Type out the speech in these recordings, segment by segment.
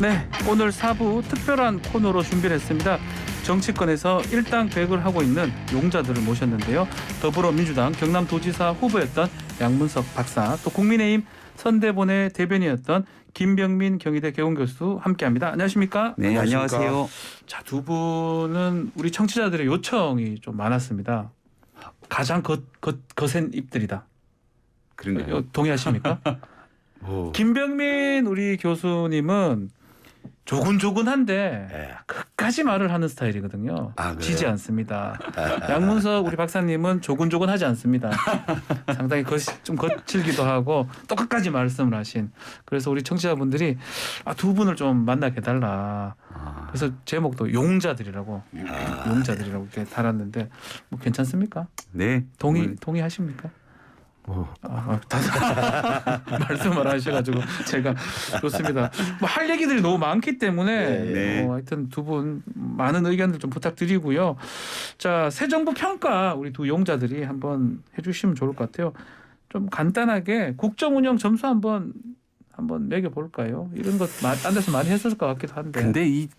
네, 오늘 4부 특별한 코너로 준비를 했습니다. 정치권에서 일당백을 하고 있는 용자들을 모셨는데요. 더불어민주당 경남도지사 후보였던 양문석 박사, 또 국민의힘 선대본의 대변인이었던 김병민 경희대 개공교수 함께합니다. 안녕하십니까? 네, 안녕하세요. 자, 두 분은 우리 청취자들의 요청이 좀 많았습니다. 가장 거센 입들이다. 그런가요? 동의하십니까? 김병민 우리 교수님은 조근조근한데 끝까지 말을 하는 스타일이거든요. 지지 않습니다. 양문석 우리 박사님은 조근조근하지 않습니다. 상당히 좀 거칠기도 하고 또 끝까지 말씀을 하신. 그래서 우리 청취자분들이 두 분을 좀 만나게 해달라. 그래서 제목도 용자들이라고 이렇게 달았는데 뭐 괜찮습니까? 네. 동의하십니까? 말씀을 하셔가지고 제가 좋습니다. 뭐 할 얘기들이 너무 많기 때문에 하여튼 두 분 많은 의견들 좀 부탁드리고요. 자, 새 정부 평가 우리 두 용자들이 한번 해주시면 좋을 것 같아요. 좀 간단하게 국정 운영 점수 한번 매겨볼까요? 이런 것 딴 데서 많이 했을 것 같기도 한데. 근데 이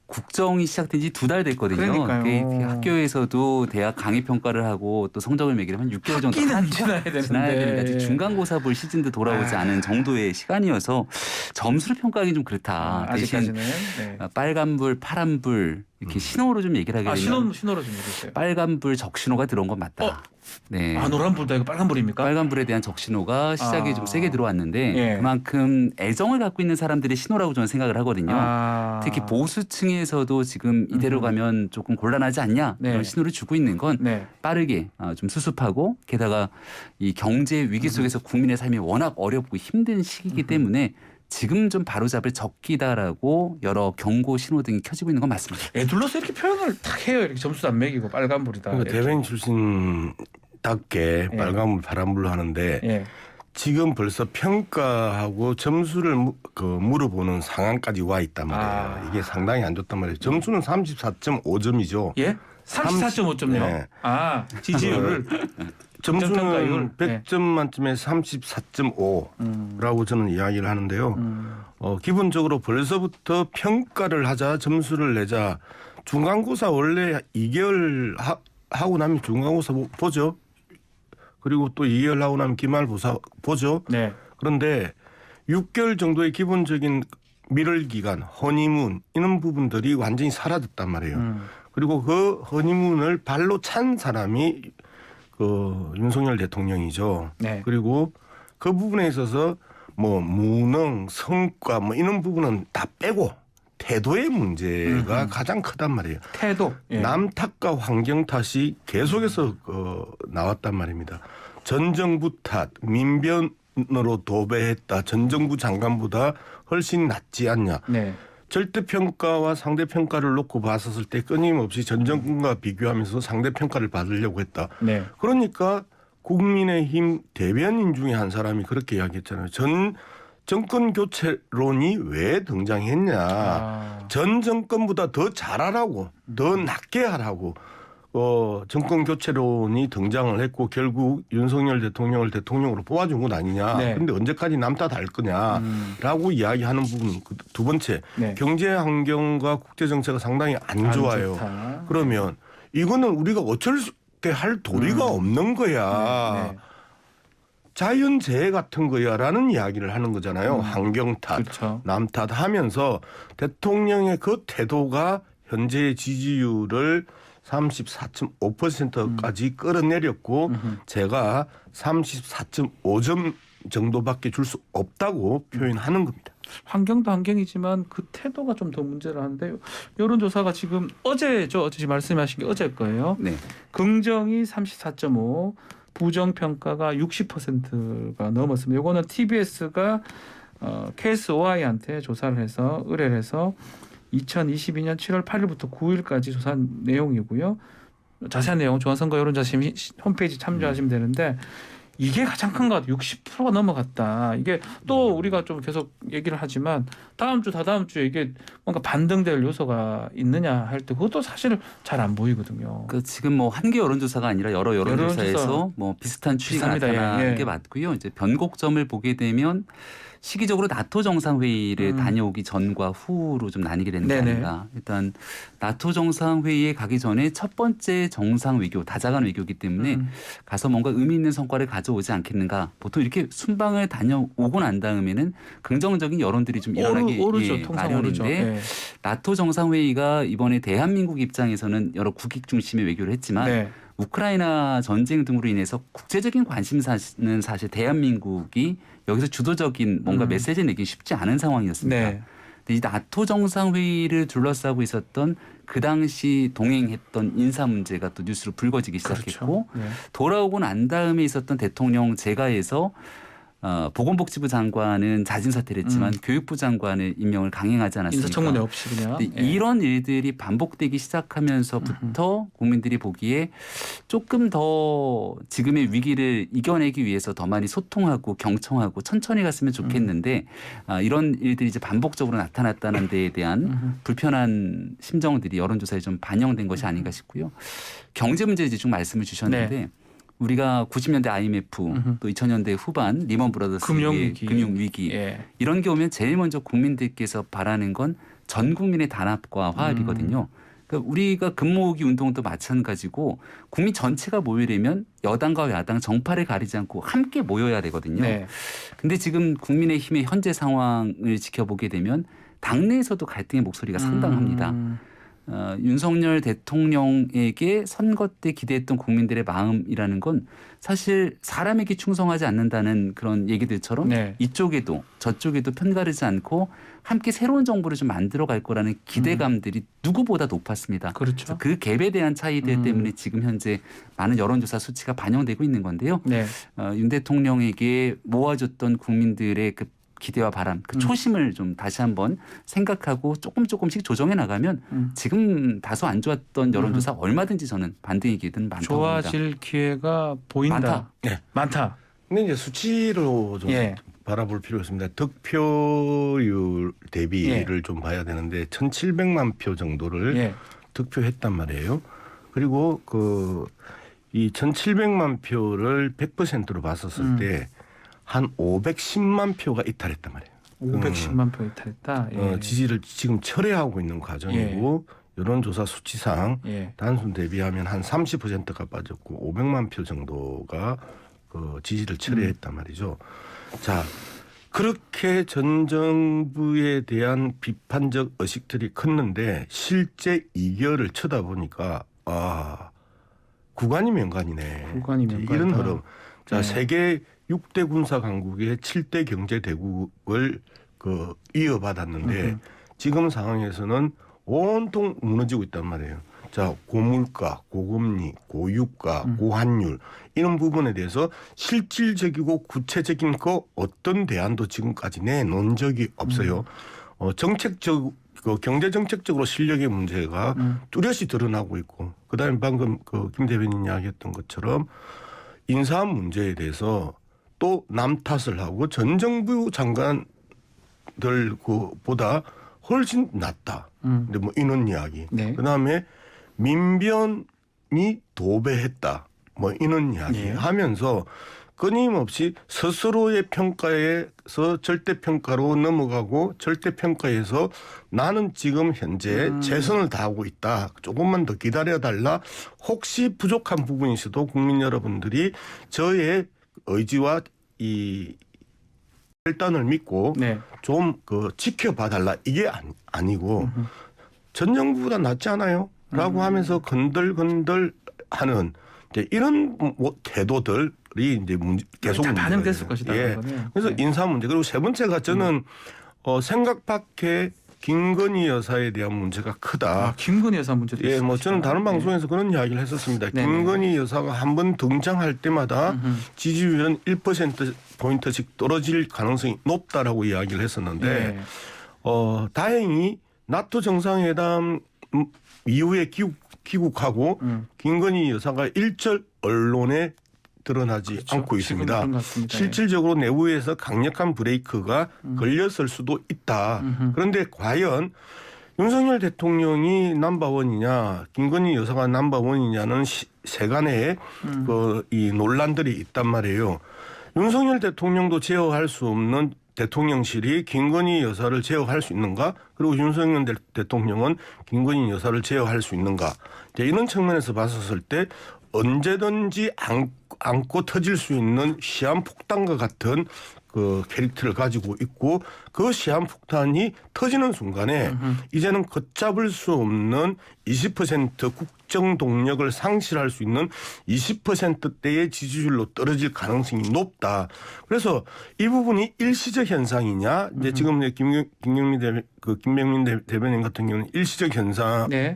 국정이 시작된 지 2달 됐거든요. 그러니까요. 학교에서도 대학 강의 평가를 하고 또 성적을 매기려면 6개월 정도 지나야 되는데 아직 중간고사 볼 시즌도 돌아오지 않은 정도의 시간이어서 점수를 평가하기 좀 그렇다. 아직까지는. 대신 빨간불, 파란불 이렇게 신호로 좀 얘기를 하게 되면 신호로 좀 얘기해주세요. 빨간불 적신호가 들어온 건 맞다. 네. 노란불도 아니고 빨간불입니까? 빨간불에 대한 적신호가 시작이 좀 세게 들어왔는데 그만큼 애정을 갖고 있는 사람들의 신호라고 저는 생각을 하거든요. 특히 보수층에서도 지금 이대로 가면 조금 곤란하지 않냐 이런 신호를 주고 있는 건 빠르게 좀 수습하고 게다가 이 경제 위기 속에서 국민의 삶이 워낙 어렵고 힘든 시기이기 때문에 지금 좀 바로잡을 적기다라고 여러 경고 신호 등이 켜지고 있는 건 맞습니다. 애둘러서 이렇게 표현을 딱 해요. 이렇게 점수도 안 매기고 빨간불이다. 그러니까 대변인 출신답게 빨간불, 파란불로 하는데 지금 벌써 평가하고 점수를 물어보는 상황까지 와 있단 말이에요. 이게 상당히 안 좋단 말이에요. 점수는 34.5점이죠. 예? 34.5점요? 지지율을. 점수는 100점 만점에 34.5라고 저는 이야기를 하는데요. 기본적으로 벌써부터 평가를 하자, 점수를 내자. 중간고사 원래 2개월 하고 나면 중간고사 보죠. 그리고 또 2개월 하고 나면 기말고사 보죠. 그런데 6개월 정도의 기본적인 미럴 기간, 허니문 이런 부분들이 완전히 사라졌단 말이에요. 그리고 그 허니문을 발로 찬 사람이 윤석열 대통령이죠. 그리고 그 부분에 있어서 뭐 무능, 성과 뭐 이런 부분은 다 빼고 태도의 문제가 가장 크단 말이에요. 태도. 남 탓과 환경 탓이 계속해서 나왔단 말입니다. 전 정부 탓, 민변으로 도배했다. 전 정부 장관보다 훨씬 낫지 않냐. 절대평가와 상대평가를 놓고 봤었을 때 끊임없이 전 정권과 비교하면서 상대평가를 받으려고 했다. 그러니까 국민의힘 대변인 중에 한 사람이 그렇게 이야기했잖아요. 정권 교체론이 왜 등장했냐. 전 정권보다 더 잘하라고, 더 낫게 하라고 정권 교체론이 등장을 했고 결국 윤석열 대통령을 대통령으로 뽑아준 건 아니냐. 그런데 언제까지 남 탓할 거냐라고 이야기하는 부분. 두 번째, 경제 환경과 국제 정세가 상당히 안 좋아요. 그러면 이거는 우리가 어쩔 수 할 도리가 없는 거야. 자연재해 같은 거야라는 이야기를 하는 거잖아요. 환경 탓, 남 탓하면서 대통령의 그 태도가 현재의 지지율을 34.5%까지 끌어내렸고 제가 34.5점 정도밖에 줄 수 없다고 표현하는 겁니다. 환경도 환경이지만 그 태도가 좀 더 문제라는데요. 여론조사가 지금 어제죠. 어제 말씀하신 게 어제 거예요. 긍정이 34.5, 부정평가가 60%가 넘었습니다. 이거는 TBS가 KSOI한테 조사를 해서 의뢰를 해서 2022년 7월 8일부터 9일까지 조사한 내용이고요. 자세한 내용은 중앙선거 여론조사 홈페이지 참조하시면 되는데 이게 가장 큰 것 같아요. 60%가 넘어갔다. 이게 또 우리가 좀 계속 얘기를 하지만 다음 주, 다다음 주에 이게 뭔가 반등될 요소가 있느냐 할 때 그것도 사실 잘 안 보이거든요. 지금 뭐 한 개 여론조사가 아니라 여러 여론조사에서 뭐 비슷한 추이가 나타나는 게 맞고요. 이제 변곡점을 보게 되면 시기적으로 나토 정상회의를 다녀오기 전과 후로 좀 나뉘게 되는 게 아닌가. 일단 나토 정상회의에 가기 전에 첫 번째 정상 외교, 다자간 외교이기 때문에 가서 뭔가 의미 있는 성과를 가져오지 않겠는가. 보통 이렇게 순방을 다녀오고 난 다음에는 긍정적인 여론들이 좀 일어나기 마련인데 나토 정상회의가 이번에 대한민국 입장에서는 여러 국익 중심의 외교를 했지만 우크라이나 전쟁 등으로 인해서 국제적인 관심사는 사실 대한민국이 여기서 주도적인 뭔가 메시지 내기 쉽지 않은 상황이었습니다. 근데 이 나토 정상회의를 둘러싸고 있었던 그 당시 동행했던 인사 문제가 또 뉴스로 불거지기 시작했고 돌아오고 난 다음에 있었던 대통령 재가에서 보건복지부 장관은 자진 사퇴를 했지만 교육부 장관의 임명을 강행하지 않았습니까? 인사청문회 없이 그냥. 이런 일들이 반복되기 시작하면서부터 국민들이 보기에 조금 더 지금의 위기를 이겨내기 위해서 더 많이 소통하고 경청하고 천천히 갔으면 좋겠는데 이런 일들이 이제 반복적으로 나타났다는 데에 대한 불편한 심정들이 여론조사에 좀 반영된 것이 아닌가 싶고요. 경제 문제 이제 쭉 말씀을 주셨는데 우리가 90년대 IMF 또 2000년대 후반 리먼 브라더스 금융위기 이런 게 오면 제일 먼저 국민들께서 바라는 건 전 국민의 단합과 화합이거든요. 그러니까 우리가 금모으기 운동도 마찬가지고 국민 전체가 모이려면 여당과 야당 정파를 가리지 않고 함께 모여야 되거든요. 근데 지금 국민의힘의 현재 상황을 지켜보게 되면 당내에서도 갈등의 목소리가 상당합니다. 윤석열 대통령에게 선거 때 기대했던 국민들의 마음이라는 건 사실 사람에게 충성하지 않는다는 그런 얘기들처럼 이쪽에도 저쪽에도 편가르지 않고 함께 새로운 정부를 좀 만들어 갈 거라는 기대감들이 누구보다 높았습니다. 그래서 그 갭에 대한 차이들 때문에 지금 현재 많은 여론조사 수치가 반영되고 있는 건데요. 윤 대통령에게 모아줬던 국민들의 그 기대와 바람, 그 초심을 좀 다시 한번 생각하고 조금씩 조정해 나가면 지금 다소 안 좋았던 여론조사 얼마든지 저는 반대 얘기든 많다고 봅니다. 좋아질 기회가 보인다. 많다. 근데 이제 수치로 좀 바라볼 필요가 있습니다. 득표율 대비를 좀 봐야 되는데 1,700만 표 정도를 득표했단 말이에요. 그리고 이 1,700만 표를 100%로 봤었을 때 한 510만 표가 이탈했단 말이에요. 510만 표 이탈했다. 지지를 지금 철회하고 있는 과정이고 여론조사 수치상 단순 대비하면 한 30%가 빠졌고 500만 표 정도가 지지를 철회했단 말이죠. 자, 그렇게 전 정부에 대한 비판적 의식들이 컸는데 실제 이결을 쳐다보니까 구간이 명간이네. 이런 흐름. 자, 세계 6대 군사 강국의 7대 경제 대국을 이어받았는데 지금 상황에서는 온통 무너지고 있단 말이에요. 자, 고물가, 고금리, 고유가, 고환율 이런 부분에 대해서 실질적이고 구체적인 어떤 대안도 지금까지 내놓은 적이 없어요. 경제 정책적으로 실력의 문제가 뚜렷이 드러나고 있고, 그다음에 방금 김 대변인 이야기했던 것처럼 인사 문제에 대해서 또 남 탓을 하고 전 정부 장관들보다 훨씬 낫다. 근데 뭐 이런 이야기. 그다음에 민변이 도배했다. 뭐 이런 이야기 하면서 끊임없이 스스로의 평가에서 절대평가로 넘어가고 절대평가에서 나는 지금 현재 최선을 다하고 있다. 조금만 더 기다려달라. 혹시 부족한 부분이 있어도 국민 여러분들이 저의 의지와 이 결단을 믿고 좀 지켜봐달라. 이게 아니고 전 정부보다 낫지 않아요? 라고 하면서 건들건들 하는 이런 태도들이 이제 계속 반영됐을 것이다. 그래서 인사 문제. 그리고 세 번째가 저는 생각 밖에 김건희 여사에 대한 문제가 크다. 김건희 여사 문제도 있습니다. 뭐 저는 다른 방송에서 그런 이야기를 했었습니다. 김건희 여사가 한 번 등장할 때마다 지지율은 1%포인트씩 떨어질 가능성이 높다라고 이야기를 했었는데 다행히 나토 정상회담 이후에 귀국하고 김건희 여사가 일절 언론에 드러나지 않고 있습니다. 실질적으로 내부에서 강력한 브레이크가 걸렸을 수도 있다. 그런데 과연 윤석열 대통령이 넘버원이냐 김건희 여사가 넘버원이냐는 세간에 이 논란들이 있단 말이에요. 윤석열 대통령도 제어할 수 없는 대통령실이 김건희 여사를 제어할 수 있는가? 그리고 윤석열 대통령은 김건희 여사를 제어할 수 있는가? 이런 측면에서 봤었을 때 언제든지 안고 터질 수 있는 시한폭탄과 같은 그 캐릭터를 가지고 있고 그 시한폭탄이 터지는 순간에 이제는 걷잡을 수 없는 20% 국정 동력을 상실할 수 있는 20%대의 지지율로 떨어질 가능성이 높다. 그래서 이 부분이 일시적 현상이냐? 이제 지금 김병민 대변인 같은 경우는 일시적 현상을 네.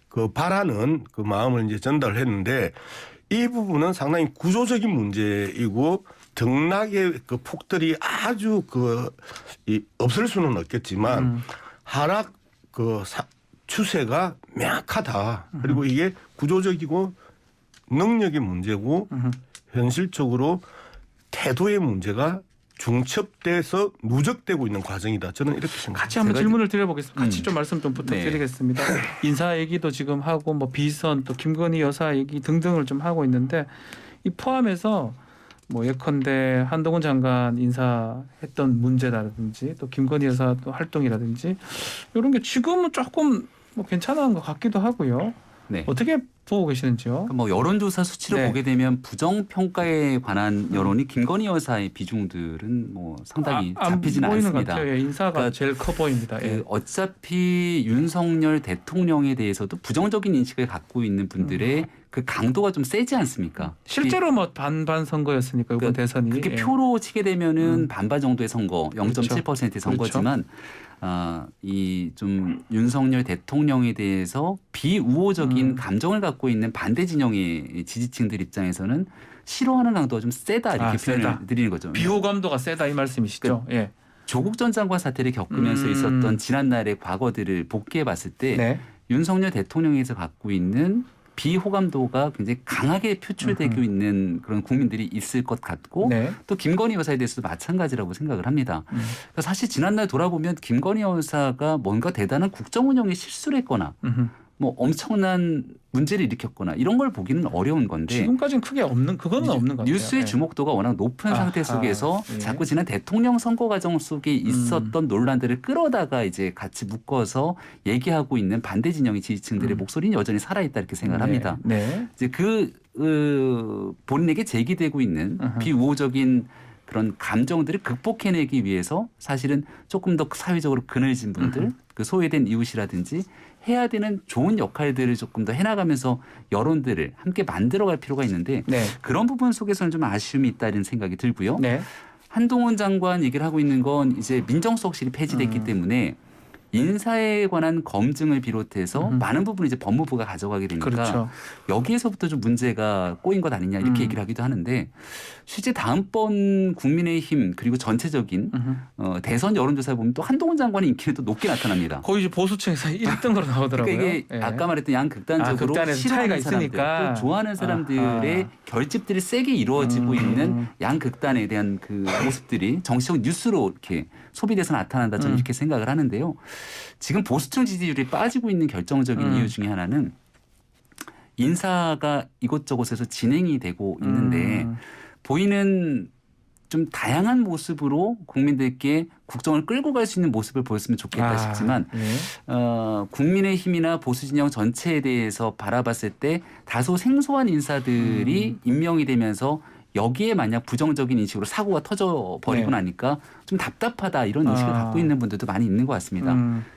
그 바라는 그 마음을 이제 전달을 했는데 이 부분은 상당히 구조적인 문제이고 등락의 그 폭들이 아주 없을 수는 없겠지만 하락 추세가 명확하다. 그리고 이게 구조적이고 능력의 문제고 현실적으로 태도의 문제가 중첩돼서 누적되고 있는 과정이다. 저는 이렇게 생각합니다. 같이 한번 질문을 드려보겠습니다. 같이 좀 말씀 좀 부탁드리겠습니다. 네. 인사 얘기도 지금 하고 뭐 비선 또 김건희 여사 얘기 등등을 좀 하고 있는데 이 포함해서 뭐 예컨대 한동훈 장관 인사했던 문제라든지 또 김건희 여사 또 활동이라든지 이런 게 지금은 조금 뭐 괜찮은 것 같기도 하고요. 네. 어떻게 보고 계시는지요? 뭐 여론조사 수치를 네. 보게 되면 부정평가에 관한 여론이 김건희 여사의 비중들은 뭐 상당히 잡히지는 보이는 않습니다. 것 같아요. 인사가 그러니까 제일 커 보입니다. 예. 어차피 윤석열 대통령에 대해서도 부정적인 인식을 갖고 있는 분들의 그 강도가 좀 세지 않습니까? 실제로 뭐 반반 선거였으니까 이번 그러니까 대선이. 그게 예. 표로 치게 되면은 반반 정도의 선거, 0.7%의 선거지만 이 좀 윤석열 대통령에 대해서 비우호적인 감정을 갖고 있는 반대 진영의 지지층들 입장에서는 싫어하는 강도가 좀 세다 이렇게 표현을 드리는 거죠. 비호감도가 세다 이 말씀이시죠? 예. 조국 전 장관 사태를 겪으면서 있었던 지난날의 과거들을 복귀해 봤을 때 네. 윤석열 대통령에서 갖고 있는 비호감도가 굉장히 강하게 표출되고 있는 그런 국민들이 있을 것 같고 네. 또 김건희 여사에 대해서도 마찬가지라고 생각을 합니다. 그러니까 사실 지난날 돌아보면 김건희 여사가 뭔가 대단한 국정 운영에 실수를 했거나 뭐 엄청난 문제를 일으켰거나 이런 걸 보기는 어려운 건데 지금까지는 크게 없는 그건 없는 것 같아요. 뉴스의 예. 주목도가 워낙 높은 상태 속에서 예. 자꾸 지난 대통령 선거 과정 속에 있었던 논란들을 끌어다가 이제 같이 묶어서 얘기하고 있는 반대 진영의 지지층들의 목소리는 여전히 살아있다 이렇게 생각을 합니다. 네. 이제 본인에게 제기되고 있는 비우호적인 그런 감정들을 극복해내기 위해서 사실은 조금 더 사회적으로 그늘진 분들, 그 소외된 이웃이라든지 해야 되는 좋은 역할들을 조금 더 해나가면서 여론들을 함께 만들어갈 필요가 있는데 네. 그런 부분 속에서는 좀 아쉬움이 있다는 생각이 들고요. 네. 한동훈 장관 얘기를 하고 있는 건 이제 민정수석실이 폐지됐기 때문에 인사에 관한 검증을 비롯해서 많은 부분을 이제 법무부가 가져가게 되니까 그렇죠. 여기에서부터 좀 문제가 꼬인 것 아니냐 이렇게 얘기를 하기도 하는데 실제 다음번 국민의힘 그리고 전체적인 대선 여론조사에 보면 또 한동훈 장관의 인기는 또 높게 나타납니다. 거의 이제 보수층에서 1등으로 나오더라고요. 그러니까 이게 예. 아까 말했던 양극단적으로 극단에서 싫어하는 차이가 사람들, 있으니까. 또 좋아하는 사람들의 결집들이 세게 이루어지고 있는 양극단에 대한 그 모습들이 정치적 뉴스로 이렇게 소비돼서 나타난다 저는 이렇게 생각을 하는데요. 지금 보수층 지지율이 빠지고 있는 결정적인 이유 중에 하나는 인사가 이곳저곳에서 진행이 되고 있는데 보이는 좀 다양한 모습으로 국민들께 국정을 끌고 갈 수 있는 모습을 보였으면 좋겠다 싶지만 국민의힘이나 보수진영 전체에 대해서 바라봤을 때 다소 생소한 인사들이 임명이 되면서 여기에 만약 부정적인 인식으로 사고가 터져버리고 나니까 좀 답답하다 이런 인식을 갖고 있는 분들도 많이 있는 것 같습니다.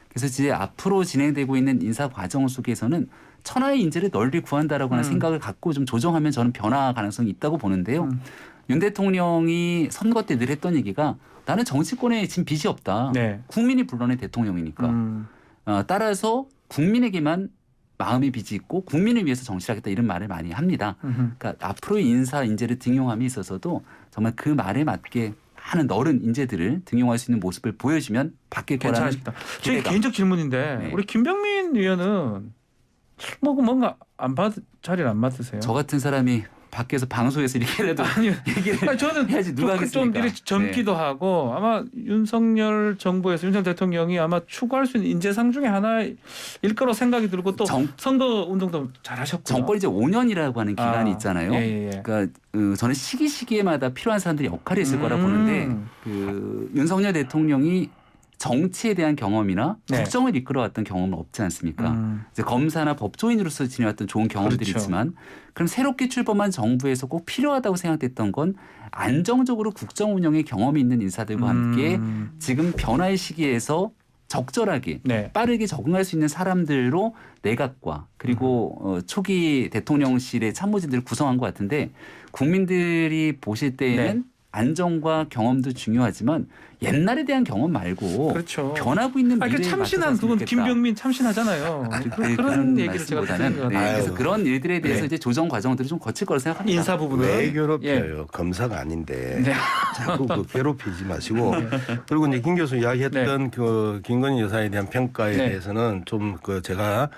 그래서 이제 앞으로 진행되고 있는 인사 과정 속에서는 천하의 인재를 널리 구한다라고 하는 생각을 갖고 좀 조정하면 저는 변화 가능성이 있다고 보는데요. 윤 대통령이 선거 때 늘 했던 얘기가 나는 정치권에 지금 빚이 없다. 네. 국민이 불러낸 대통령이니까. 따라서 국민에게만 마음의 빚이 있고 국민을 위해서 정치를 하겠다 이런 말을 많이 합니다. 그러니까 앞으로의 인사 인재를 등용함에 있어서도 정말 그 말에 맞게 많은 너른 인재들을 등용할 수 있는 모습을 보여주면 바뀔 거라는 괜찮으시다. 제 개인적 질문인데 네. 우리 김병민 의원은 뭔가 자리를 안 맡으세요? 저 같은 사람이 밖에서 방송에서 이렇게라도 얘기를 저는 해야지 누가 하겠습니까? 좀 이렇게 젊기도 하고 아마 윤석열 정부에서 윤석열 대통령이 아마 추구할 수 있는 인재상 중에 하나일 거로 생각이 들고 또 선거 운동도 잘하셨고요. 정권 이제 5년이라고 하는 기간이 있잖아요. 그러니까 저는 시기마다 필요한 사람들이 역할이 있을 거라 보는데 윤석열 대통령이 정치에 대한 경험이나 국정을 이끌어왔던 경험은 없지 않습니까? 이제 검사나 법조인으로서 지내왔던 좋은 경험들이 그렇죠. 있지만 그럼 새롭게 출범한 정부에서 꼭 필요하다고 생각됐던 건 안정적으로 국정 운영에 경험이 있는 인사들과 함께 지금 변화의 시기에서 적절하게 빠르게 적응할 수 있는 사람들로 내각과 그리고 초기 대통령실의 참모진들을 구성한 것 같은데 국민들이 보실 때에는 안정과 경험도 중요하지만 옛날에 대한 경험 말고 그렇죠. 변하고 있는 미래에 참신한 그건 김병민 참신하잖아요. 그런 얘기를 제가 드리는 그래서 그런 일들에 대해서 이제 조정 과정들이 좀 거칠 거라 생각합니다. 인사 부분은 왜 괴롭혀요? 검사가 아닌데 자꾸 괴롭히지 마시고 그리고 이제 김 교수 이야기했던 그 김건희 여사에 대한 평가에 대해서는 좀 제가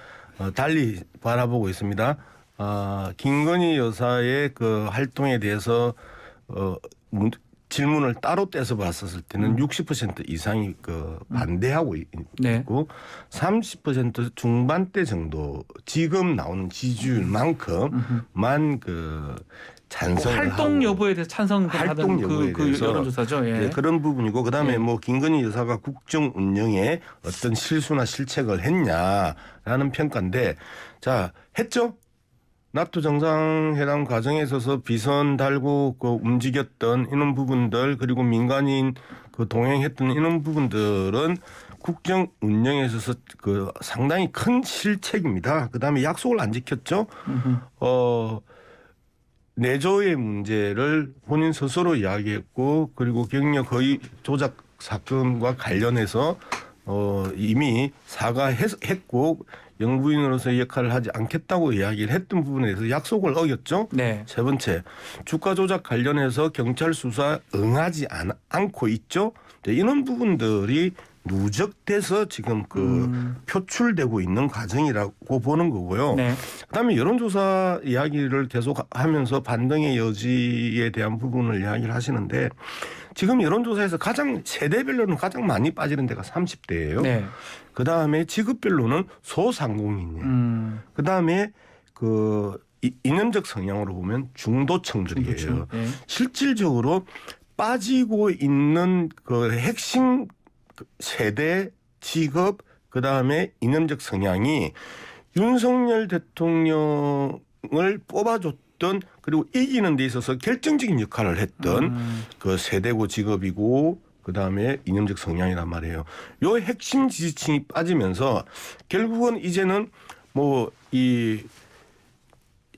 달리 바라보고 있습니다. 김건희 여사의 그 활동에 대해서 질문을 따로 떼서 봤었을 때는 60% 이상이 반대하고 있고 30% 중반대 정도 지금 나오는 지지율만큼만 찬성을 활동 하고 여부에 대해서 찬성하던 그 여론조사죠. 그런 부분이고 그다음에 뭐 김건희 여사가 국정 운영에 어떤 실수나 실책을 했냐라는 평가인데 자 했죠. 나토 정상회담 과정에 있어서 비선 달고 움직였던 이런 부분들 그리고 민간인 동행했던 이런 부분들은 국정 운영에 있어서 상당히 큰 실책입니다. 그다음에 약속을 안 지켰죠. 내조의 문제를 본인 스스로 이야기했고 그리고 경력 허위 조작 사건과 관련해서 이미 사과했고 영부인으로서의 역할을 하지 않겠다고 이야기를 했던 부분에 대해서 약속을 어겼죠. 세 번째, 주가 조작 관련해서 경찰 수사 응하지 않고 있죠. 이런 부분들이 누적돼서 지금 표출되고 있는 과정이라고 보는 거고요. 그다음에 여론조사 이야기를 계속하면서 반등의 여지에 대한 부분을 이야기를 하시는데 지금 여론조사에서 세대별로는 가장 많이 빠지는 데가 30대예요. 그다음에 직업별로는 소상공인이에요. 그다음에 이념적 성향으로 보면 중도층들이에요. 실질적으로 빠지고 있는 핵심 세대, 직업, 그다음에 이념적 성향이 윤석열 대통령을 뽑아줬던 그리고 이기는 데 있어서 결정적인 역할을 했던 세대고 직업이고 그다음에 이념적 성향이란 말이에요. 요 핵심 지지층이 빠지면서 결국은 이제는 이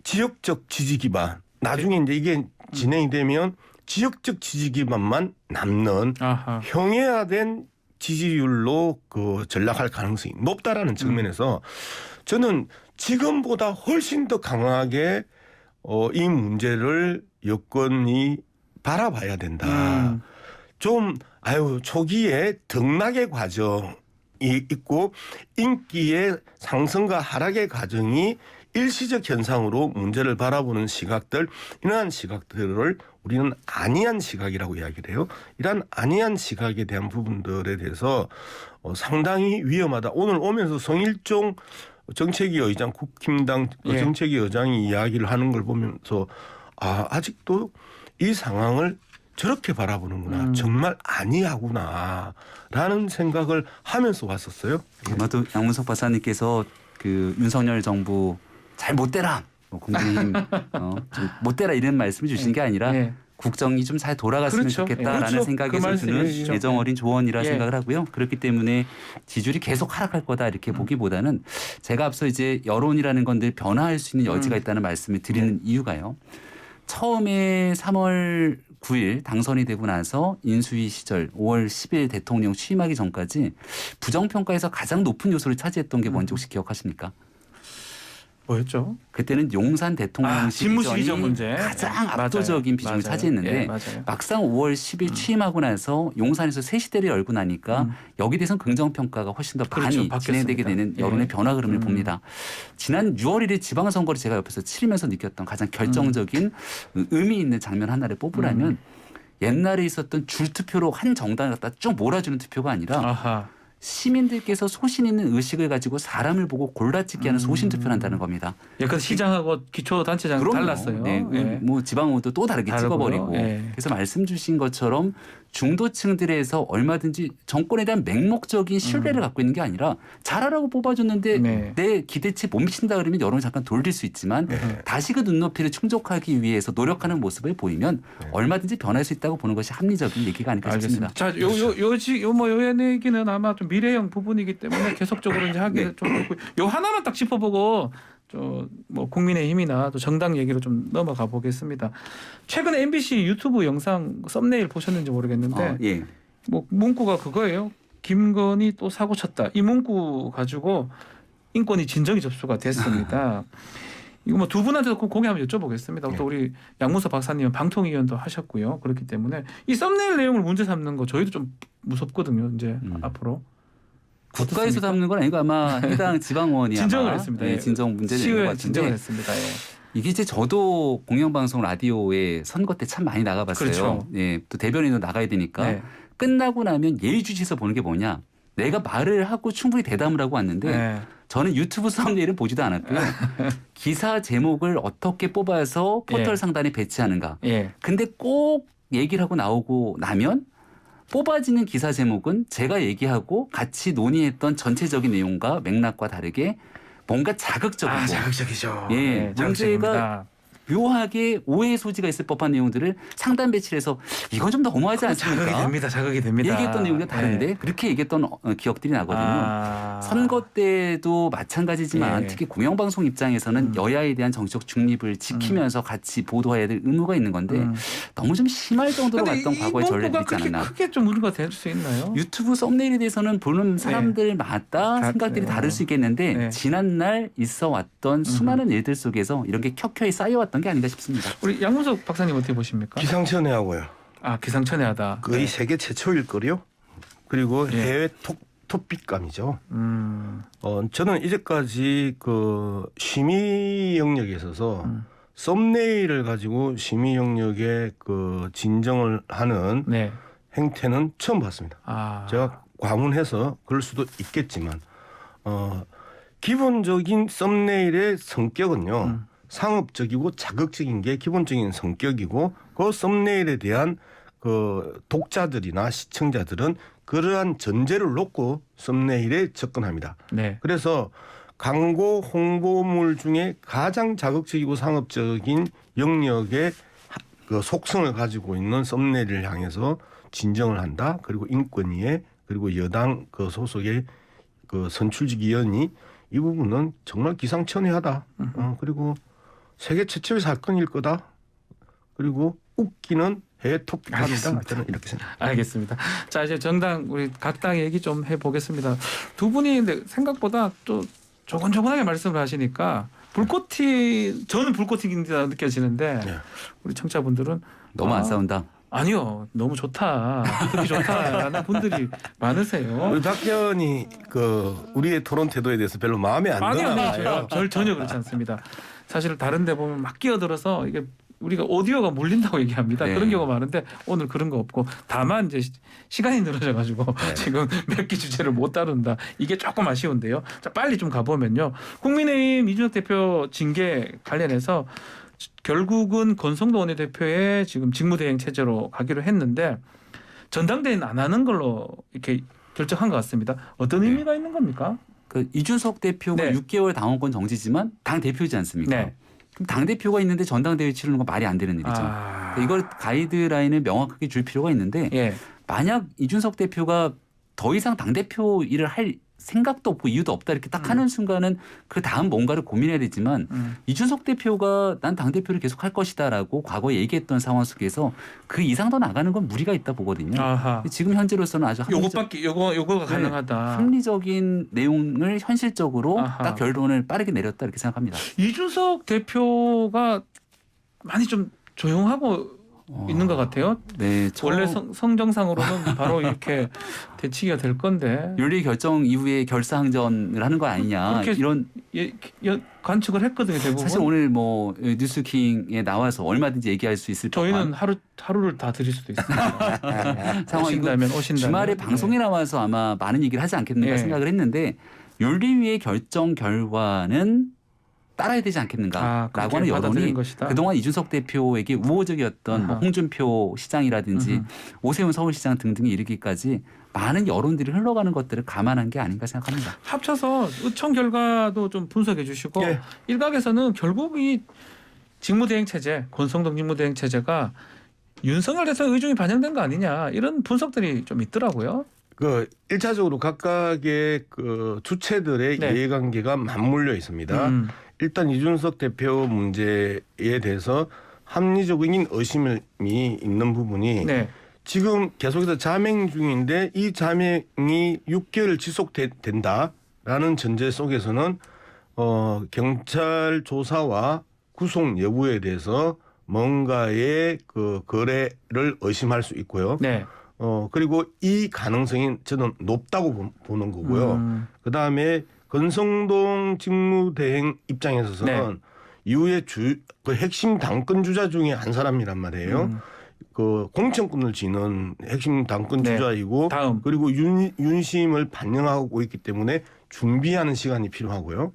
지역적 지지 기반 나중에 이제 이게 진행이 되면 지역적 지지 기반만 남는 형해화된 지지율로 전락할 가능성이 높다라는 측면에서 저는 지금보다 훨씬 더 강하게 이 문제를 여권이 바라봐야 된다. 좀 초기에 등락의 과정이 있고 인기의 상승과 하락의 과정이 일시적 현상으로 문제를 바라보는 시각들 이러한 시각들을 우리는 안이한 시각이라고 이야기를 해요. 이러한 안이한 시각에 대한 부분들에 대해서 상당히 위험하다. 오늘 오면서 성일종 정책위 의장 국힘당 정책위 의장이 이야기를 하는 걸 보면서 아직도 이 상황을 저렇게 바라보는구나. 정말 아니하구나 라는 생각을 하면서 왔었어요. 아마도 양문석 박사님께서 윤석열 정부 잘 못되라 국민의힘 좀 못되라 이런 말씀을 주신 게 아니라 국정이 좀 잘 돌아갔으면 좋겠다라는 생각에서 주는 애정 어린 조언이라 생각을 하고요. 그렇기 때문에 지지율이 계속 하락할 거다 이렇게 보기보다는 제가 앞서 이제 여론이라는 건 늘 변화할 수 있는 여지가 있다는 말씀을 드리는 이유가요. 처음에 3월 9일 당선이 되고 나서 인수위 시절 5월 10일 대통령 취임하기 전까지 부정평가에서 가장 높은 요소를 차지했던 게 뭔지 혹시 기억하십니까? 뭐였죠? 그때는 용산 대통령실 집무실 이전이 이전 문제 가장 압도적인 비중을 맞아요. 차지했는데 예, 맞아요. 막상 5월 10일 취임하고 나서 용산에서 새 시대를 열고 나니까 여기에 대해서는 긍정평가가 훨씬 더 많이 그렇죠. 진행되게 되는 여론의 변화 흐름을 봅니다. 지난 6월 1일 지방선거를 제가 옆에서 치르면서 느꼈던 가장 결정적인 의미 있는 장면 하나를 뽑으라면 옛날에 있었던 줄투표로 한 정당을 갖다 쭉 몰아주는 투표가 아니라 아하. 시민들께서 소신 있는 의식을 가지고 사람을 보고 골라찍게 하는 소신 투표를 한다는 겁니다. 약간 시장하고 기초단체장 그럼요. 달랐어요. 네, 예. 뭐 지방의원도 또 다르게 다르고요. 찍어버리고. 예. 그래서 말씀 주신 것처럼 중도층들에서 얼마든지 정권에 대한 맹목적인 신뢰를 갖고 있는 게 아니라 잘하라고 뽑아줬는데 네. 내 기대치에 못 미친다 그러면 여론이 잠깐 돌릴 수 있지만 다시 그 눈높이를 충족하기 위해서 노력하는 모습을 보이면 얼마든지 변할 수 있다고 보는 것이 합리적인 얘기가 아닐까 싶습니다. 자, 요 얘기는 아마 좀 미래형 부분이기 때문에 계속적으로 이제 하기 좀 그렇고 요 하나만 딱 짚어보고 뭐 국민의힘이나 또 정당 얘기로 좀 넘어가 보겠습니다. 최근에 MBC 유튜브 영상 썸네일 보셨는지 모르겠는데 예. 뭐 문구가 그거예요. 김건희 또 사고 쳤다. 이 문구 가지고 인권위 진정이 접수가 됐습니다. 이거 뭐 두 분한테도 공개 한번 여쭤보겠습니다. 또 우리 양문서 박사님은 방통위원도 하셨고요. 그렇기 때문에 이 썸네일 내용을 문제 삼는 거 저희도 좀 무섭거든요. 이제 앞으로. 국가에서 담는 건 아니고 아마 해당 지방의원이 진정을 아마 했습니다. 예, 진정 문제는 있는 것 같은데 진정을 했습니다. 예. 이게 이제 저도 공영방송 라디오에 선거 때 참 많이 나가봤어요. 그렇죠. 예, 또 대변인도 나가야 되니까 네. 끝나고 나면 예의주시해서 보는 게 뭐냐. 내가 말을 하고 충분히 대담을 하고 왔는데 네. 저는 유튜브 썸네일은 보지도 않았고요. 기사 제목을 어떻게 뽑아서 포털 예. 상단에 배치하는가. 예. 근데 꼭 얘기를 하고 나오고 나면 뽑아지는 기사 제목은 제가 얘기하고 같이 논의했던 전체적인 내용과 맥락과 다르게 뭔가 자극적이고 자극적이죠. 예, 네, 문제가 묘하게 오해의 소지가 있을 법한 내용들을 상단 배치를 해서 이건 좀 너무하지 않습니까? 자극이 됩니다. 얘기했던 내용이 다른데 네. 그렇게 얘기했던 기억들이 나거든요. 선거 때도 마찬가지지만 예. 특히 공영방송 입장에서는 여야에 대한 정치적 중립을 지키면서 같이 보도해야 될 의무가 있는 건데 너무 좀 심할 정도로 갔던 과거의 전례들이 있지 않았나. 크게 좀 문제가 될 수 있나요? 유튜브 썸네일에 대해서는 보는 사람들마다 생각들이 다를 수 있겠는데 네. 지난날 있어 왔던 수많은 일들 속에서 이런 게 켜켜이 쌓여왔던 게 아닌가 싶습니다. 우리 양문석 박사님 어떻게 보십니까? 기상천외하고요. 기상천외하다. 거의 네. 세계 최초일 거요. 그리고 예. 해외 토픽감이죠. 저는 이제까지 그 심의 영역에 있어서 썸네일을 가지고 심의 영역에 그 진정을 하는 네. 행태는 처음 봤습니다. 제가 과문해서 그럴 수도 있겠지만 기본적인 썸네일의 성격은요. 상업적이고 자극적인 게 기본적인 성격이고 그 썸네일에 대한 그 독자들이나 시청자들은 그러한 전제를 놓고 썸네일에 접근합니다. 네. 그래서 광고 홍보물 중에 가장 자극적이고 상업적인 영역의 그 속성을 가지고 있는 썸네일을 향해서 진정을 한다. 그리고 인권위에 그리고 여당 그 소속의 그 선출직 위원이 이 부분은 정말 기상천외하다. 그리고 세계 최초의 사건일 거다. 그리고 웃기는 해외 토픽입니다. 저는 이렇게 생각합니다. 알겠습니다. 자 이제 정당 우리 각 당 얘기 좀 해보겠습니다. 두 분이 근데 생각보다 또 조곤조곤하게 말씀을 하시니까 불꽃이 저는 불꽃튀긴다 느껴지는데 네. 우리 청자분들은 너무 안 싸운다. 아니요 너무 좋다 듣기 좋다라는 분들이 많으세요. 우리 박 의원이 그 우리의 토론 태도에 대해서 별로 마음에 안 드나요? 아니요 전혀 그렇지 않습니다. 사실 다른 데 보면 막 끼어들어서 이게 우리가 오디오가 물린다고 얘기합니다. 네. 그런 경우가 많은데 오늘 그런 거 없고 다만 이제 시간이 늘어져 가지고 지금 몇 개 주제를 못 다룬다. 이게 조금 아쉬운데요. 자 빨리 좀 가보면요. 국민의힘 이준석 대표 징계 관련해서 결국은 권성도 원내대표의 지금 직무대행 체제로 가기로 했는데 전당대회는 안 하는 걸로 이렇게 결정한 것 같습니다. 어떤 의미가 있는 겁니까? 그 이준석 대표가 네. 6개월 당원권 정지지만 당 대표지 않습니까? 네. 그럼 당 대표가 있는데 전당대회 치르는 건 말이 안 되는 일이죠. 그러니까 이걸 가이드라인을 명확하게 줄 필요가 있는데 예. 만약 이준석 대표가 더 이상 당 대표 일을 할 생각도 없고 이유도 없다 이렇게 딱 하는 순간은 그 다음 뭔가를 고민해야 되지만 이준석 대표가 난 당대표를 계속 할 것이다라고 과거에 얘기했던 상황 속에서 그 이상 더 나가는 건 무리가 있다 보거든요. 아하. 지금 현재로서는 아주 요거가 가능하다. 합리적인 내용을 현실적으로 아하. 딱 결론을 빠르게 내렸다 이렇게 생각합니다. 이준석 대표가 많이 좀 조용하고 있는 것 같아요. 네, 원래 성정상으로는 바로 이렇게 대치기가 될 건데 윤리 결정 이후에 결사항전을 하는 거 아니냐 이런 관측을 했거든요. 대부분. 사실 오늘 뭐 뉴스킹에 나와서 얼마든지 얘기할 수 있을 저희는 하루를 다 드릴 수도 있습니다. 상황이다면 주말에 방송에 나와서 아마 많은 얘기를 하지 않겠는가 생각을 했는데 윤리위의 결정 결과는 따라야 되지 않겠는가라고 하는 여론이 그동안 이준석 대표에게 우호적이었던 뭐 홍준표 시장이라든지 오세훈 서울시장 등등에 이르기까지 많은 여론들이 흘러가는 것들을 감안한 게 아닌가 생각합니다. 합쳐서 의총 결과도 좀 분석해 주시고 일각에서는 결국 이 직무대행체제, 권성동 직무대행체제가 윤석열 대통령 의중이 반영된 거 아니냐 이런 분석들이 좀 있더라고요. 그 1차적으로 각각의 그 주체들의 이해관계가 맞물려 있습니다. 일단 이준석 대표 문제에 대해서 합리적인 의심이 있는 부분이 지금 계속해서 자명 중인데 이 자명이 6개월 지속된다라는 전제 속에서는 경찰 조사와 구속 여부에 대해서 뭔가의 그 거래를 의심할 수 있고요. 그리고 이 가능성이 저는 높다고 보는 거고요. 그다음에 권성동 직무대행 입장에서는 이후에 그 핵심 당권 주자 중에 한 사람이란 말이에요. 그 공천권을 쥐는 핵심 당권 주자이고 그리고 윤심을 반영하고 있기 때문에 준비하는 시간이 필요하고요.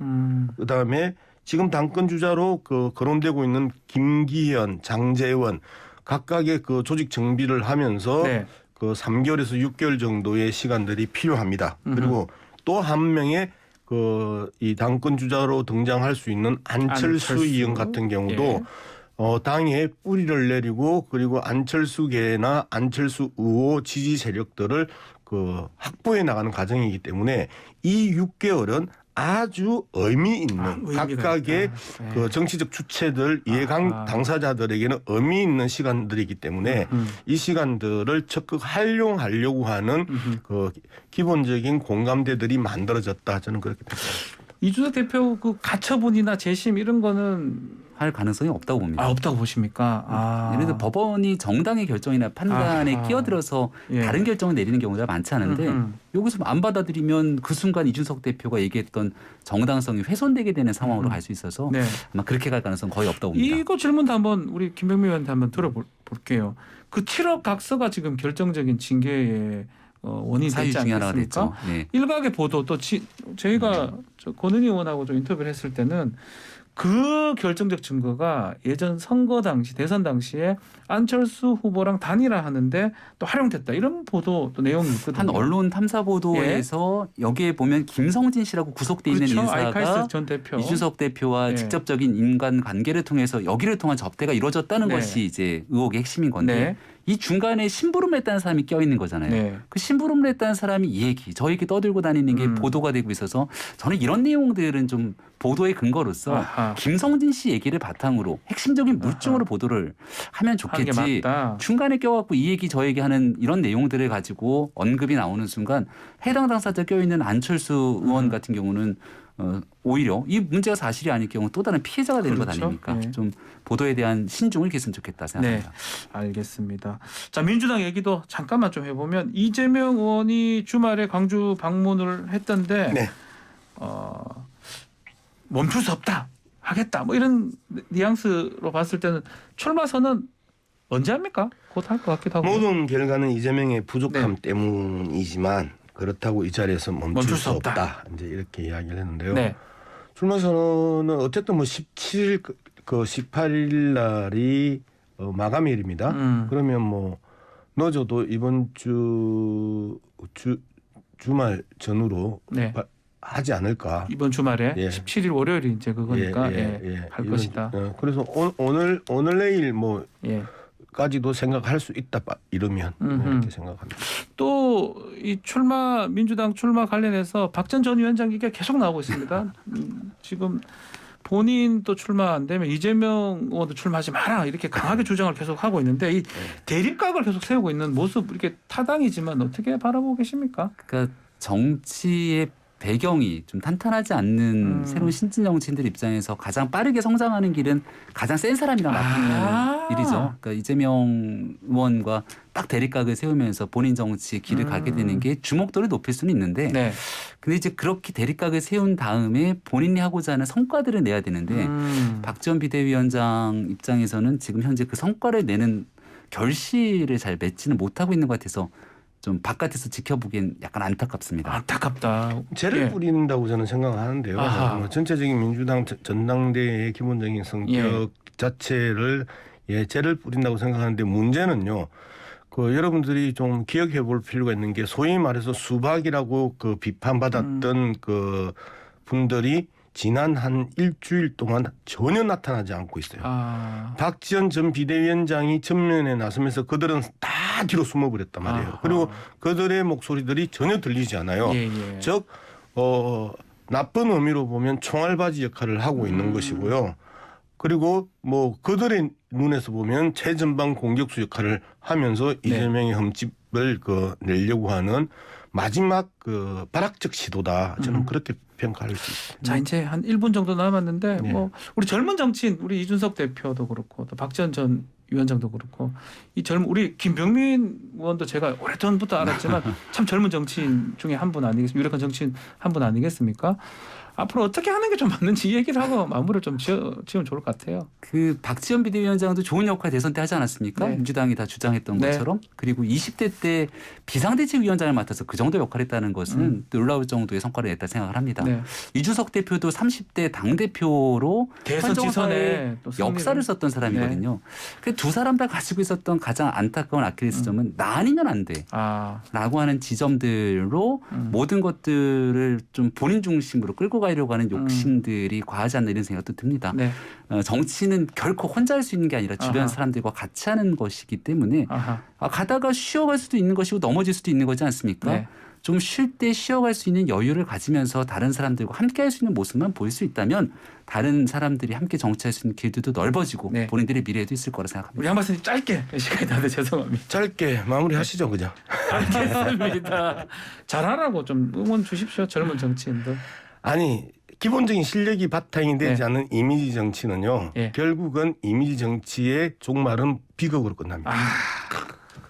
그다음에 지금 당권 주자로 그 거론되고 있는 김기현, 장제원 각각의 그 조직 정비를 하면서 그 3개월에서 6개월 정도의 시간들이 필요합니다. 그리고 또 한 명의 그 이 당권 주자로 등장할 수 있는 안철수 의원 같은 경우도 당에 뿌리를 내리고 그리고 안철수계나 안철수 의호 지지 세력들을 그 확보해 나가는 과정이기 때문에 이 6개월은 아주 의미 있는 각각의 그 정치적 주체들 당사자들에게는 의미 있는 시간들이기 때문에 이 시간들을 적극 활용하려고 하는 그 기본적인 공감대들이 만들어졌다 저는 그렇게 평가합니다. 이준석 대표 그 가처분이나 재심 이런 거는 할 가능성이 없다고 봅니다. 없다고 보십니까? 예를 들어 법원이 정당의 결정이나 판단에 끼어들어서 다른 결정을 내리는 경우가 많지 않은데 여기서 안 받아들이면 그 순간 이준석 대표가 얘기했던 정당성이 훼손되게 되는 상황으로 갈 수 있어서 아마 그렇게 갈 가능성은 거의 없다고 봅니다. 이거 질문도 한번 우리 김병민 의원한테 한번 들어볼게요. 그 7억 각서가 지금 결정적인 징계의 원인이 되지 않겠습니까? 일각의 보도 또 저희가 권은희 의원하고 좀 인터뷰를 했을 때는 그 결정적 증거가 예전 선거 당시 대선 당시에 안철수 후보랑 단일화하는데 또 활용됐다 이런 보도 또 내용이 있거든요. 한 언론 탐사 보도에서 여기에 보면 김성진 씨라고 구속돼 있는 인사가 전 대표. 이준석 대표와 직접적인 인간 관계를 통해서 여기를 통한 접대가 이루어졌다는 것이 이제 의혹의 핵심인 건데 이 중간에 심부름을 했다는 사람이 껴있는 거잖아요. 그 심부름을 했다는 사람이 이 얘기 저 얘기 떠들고 다니는 게 보도가 되고 있어서 저는 이런 내용들은 좀 보도의 근거로서 김성진 씨 얘기를 바탕으로 핵심적인 물증으로 보도를 하면 좋겠지. 중간에 껴갖고 이 얘기 저 얘기 하는 이런 내용들을 가지고 언급이 나오는 순간 해당 당사자 껴있는 안철수 의원 같은 경우는 오히려 이 문제가 사실이 아닐 경우 또 다른 피해자가 되는 것 아닙니까? 좀 보도에 대한 신중을 기했으면 좋겠다 생각합니다. 알겠습니다. 자, 민주당 얘기도 잠깐만 좀 해보면 이재명 의원이 주말에 광주 방문을 했던데 멈출 수 없다. 하겠다. 뭐 이런 뉘앙스로 봤을 때는 출마 선언 언제 합니까? 곧 할 것 같기도 하고. 모든 결과는 이재명의 부족함 때문이지만 그렇다고 이 자리에서 멈출 수 없다. 이제 이렇게 이야기를 했는데요. 출마 선언은 어쨌든 뭐 17일 그 18일 날이 마감일입니다. 그러면 뭐 늦어도 이번 주말 전후로 하지 않을까. 이번 주말에 17일 월요일이 이제 그거니까 할 것이다. 그래서 오늘 내일 뭐 까지도 생각할 수 있다 이러면 이렇게 생각합니다. 또 이 민주당 출마 관련해서 박지원 전 위원장 얘기가 계속 나오고 있습니다. 지금 본인 또 출마 안 되면 이재명 의원도 출마하지 마라 이렇게 강하게 주장을 계속 하고 있는데 이 대립각을 계속 세우고 있는 모습 이렇게 타당이지만 어떻게 바라보고 계십니까? 그러니까 정치의 배경이 좀 탄탄하지 않는 새로운 신진 정치인들 입장에서 가장 빠르게 성장하는 길은 가장 센 사람이랑 맞붙는 일이죠. 그러니까 이재명 의원과 딱 대립각을 세우면서 본인 정치의 길을 가게 되는 게 주목도를 높일 수는 있는데 네. 근데 이제 그렇게 대립각을 세운 다음에 본인이 하고자 하는 성과들을 내야 되는데 박지원 비대위원장 입장에서는 지금 현재 그 성과를 내는 결실을 잘 맺지는 못하고 있는 것 같아서 좀 바깥에서 지켜보기엔 약간 안타깝습니다. 안타깝다. 죄를 뿌린다고 저는 생각하는데요. 뭐 전체적인 민주당 전당대회의 기본적인 성격 자체를 죄를 뿌린다고 생각하는데 문제는요. 여러분들이 좀 기억해 볼 필요가 있는 게 소위 말해서 수박이라고 비판받았던 그 분들이 지난 한 일주일 동안 전혀 나타나지 않고 있어요. 박지원 전 비대위원장이 전면에 나서면서 그들은 다 뒤로 숨어버렸단 말이에요. 그리고 그들의 목소리들이 전혀 들리지 않아요. 즉 나쁜 의미로 보면 총알바지 역할을 하고 있는 것이고요. 그리고 뭐 그들의 눈에서 보면 최전방 공격수 역할을 하면서 이재명의 흠집을 내려고 하는 마지막 발악적 시도다. 저는 그렇게 평가할 수 있습니다. 자, 이제 한 1분 정도 남았는데 뭐 우리 젊은 정치인 우리 이준석 대표도 그렇고 또 박지원 전 위원장도 그렇고 이 우리 김병민 의원도 제가 오래전부터 알았지만 참 젊은 정치인 중에 한 분 아니겠습니까? 유력한 정치인 한 분 아니겠습니까? 앞으로 어떻게 하는 게 좀 맞는지 이 얘기를 하고 마무리를 좀 지으면 좋을 것 같아요. 박지원 비대위원장도 좋은 역할 대선 때 하지 않았습니까? 민주당이 다 주장했던 것처럼. 그리고 20대 때 비상대책위원장을 맡아서 그 정도 역할을 했다는 것은 놀라울 정도의 성과를 냈다 생각을 합니다. 이준석 대표도 30대 당대표로 대선 지선에 또 역사를 썼던 사람이거든요. 그 두 사람 다 가지고 있었던 가장 안타까운 아킬레스점은 나 아니면 안 돼 라고 하는 지점들로 모든 것들을 좀 본인 중심으로 끌고 가려고 하는 욕심들이 과하지 않나 이런 생각도 듭니다. 정치는 결코 혼자 할 수 있는 게 아니라 주변 사람들과 같이 하는 것이기 때문에 가다가 쉬어갈 수도 있는 것이고 넘어질 수도 있는 거지 않습니까? 좀 쉴 때 쉬어갈 수 있는 여유를 가지면서 다른 사람들과 함께 할 수 있는 모습만 보일 수 있다면 다른 사람들이 함께 정치할 수 있는 길들도 넓어지고 본인들의 미래에도 있을 거라 생각합니다. 우리 한 말씀 짧게 시간이 다들 죄송합니다. 짧게 마무리하시죠 그냥. 알겠습니다. 잘하라고 좀 응원 주십시오. 젊은 정치인들. 아니 기본적인 실력이 바탕이 되지 않은 이미지 정치는요. 결국은 이미지 정치의 종말은 비극으로 끝납니다.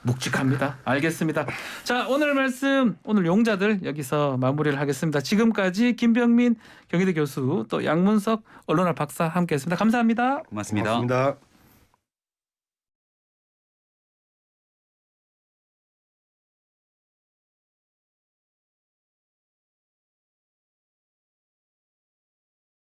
묵직합니다. 알겠습니다. 자, 오늘 말씀 오늘 용자들 여기서 마무리를 하겠습니다. 지금까지 김병민 경희대 교수 또 양문석 언론학 박사 함께했습니다. 감사합니다. 고맙습니다. 고맙습니다.